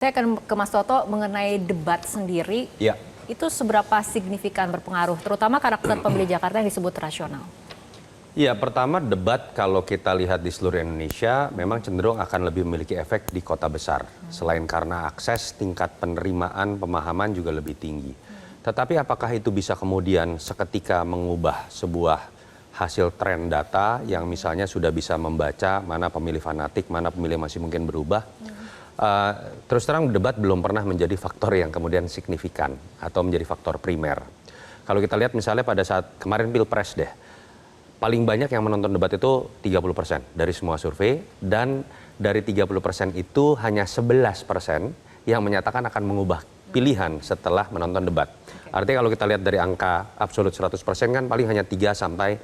Saya akan ke Mas Toto mengenai debat sendiri. Ya. Itu seberapa signifikan berpengaruh, terutama karakter pemilih Jakarta yang disebut rasional? Ya, pertama debat kalau kita lihat di seluruh Indonesia memang cenderung akan lebih memiliki efek di kota besar. Selain karena akses, tingkat penerimaan, pemahaman juga lebih tinggi. Tetapi apakah itu bisa kemudian seketika mengubah sebuah hasil tren data yang misalnya sudah bisa membaca mana pemilih fanatik, mana pemilih masih mungkin berubah? Terus terang debat belum pernah menjadi faktor yang kemudian signifikan atau menjadi faktor primer. Kalau kita lihat misalnya pada saat kemarin Pilpres deh, paling banyak yang menonton debat itu 30% dari semua survei, dan dari 30% itu hanya 11% yang menyatakan akan mengubah pilihan setelah menonton debat. Artinya kalau kita lihat dari angka absolut 100% kan paling hanya 3 sampai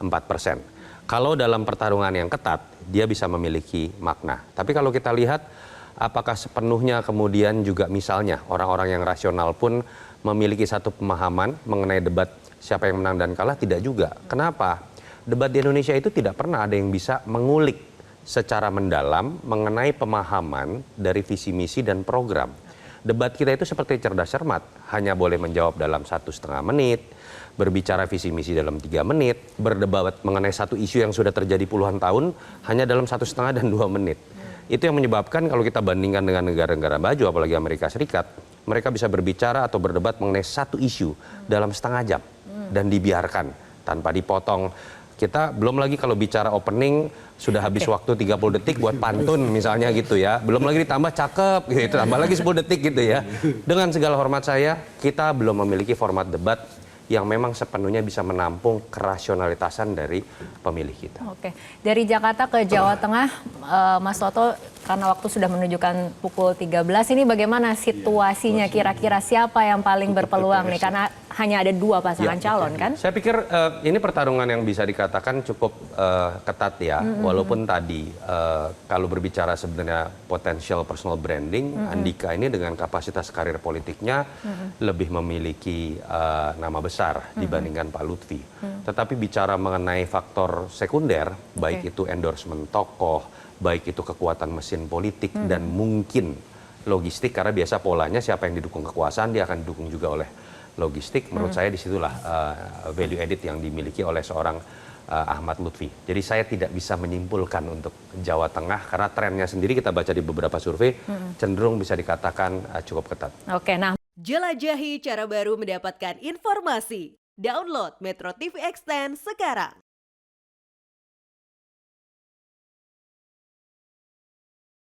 4%. Kalau dalam pertarungan yang ketat, dia bisa memiliki makna. Tapi kalau kita lihat apakah sepenuhnya kemudian juga misalnya orang-orang yang rasional pun memiliki satu pemahaman mengenai debat siapa yang menang dan kalah? Tidak juga. Kenapa? Debat di Indonesia itu tidak pernah ada yang bisa mengulik secara mendalam mengenai pemahaman dari visi misi dan program. Debat kita itu seperti cerdas cermat, hanya boleh menjawab dalam 1,5 menit, berbicara visi misi dalam 3 menit, berdebat mengenai satu isu yang sudah terjadi puluhan tahun hanya dalam 1,5 dan 2 menit. Itu yang menyebabkan kalau kita bandingkan dengan negara-negara maju, apalagi Amerika Serikat, mereka bisa berbicara atau berdebat mengenai satu isu dalam setengah jam dan dibiarkan tanpa dipotong. Kita belum lagi kalau bicara opening sudah habis waktu 30 detik buat pantun misalnya gitu ya. Belum lagi ditambah cakep gitu, tambah lagi 10 detik gitu ya. Dengan segala hormat saya, kita belum memiliki format debat yang memang sepenuhnya bisa menampung kerasionalitasan dari pemilih kita. Oke, dari Jakarta ke Jawa Tengah, Mas Toto, karena waktu sudah menunjukkan pukul 13, ini bagaimana situasinya, kira-kira siapa yang paling berpeluang nih? Karena hanya ada 2 pasangan calon kan? Saya pikir ini pertarungan yang bisa dikatakan cukup ketat ya, walaupun tadi kalau berbicara sebenarnya potensial personal branding, Andika ini dengan kapasitas karir politiknya lebih memiliki nama besar dibandingkan Pak Lutfi. Tetapi bicara mengenai faktor sekunder, baik itu endorsement tokoh, baik itu kekuatan mesin politik dan mungkin logistik, karena biasa polanya siapa yang didukung kekuasaan dia akan didukung juga oleh logistik. Menurut saya disitulah value added yang dimiliki oleh seorang Ahmad Lutfi. Jadi saya tidak bisa menyimpulkan untuk Jawa Tengah karena trennya sendiri kita baca di beberapa survei cenderung bisa dikatakan cukup ketat. Oke, nah. Jelajahi cara baru mendapatkan informasi. Download Metro TV Extend sekarang.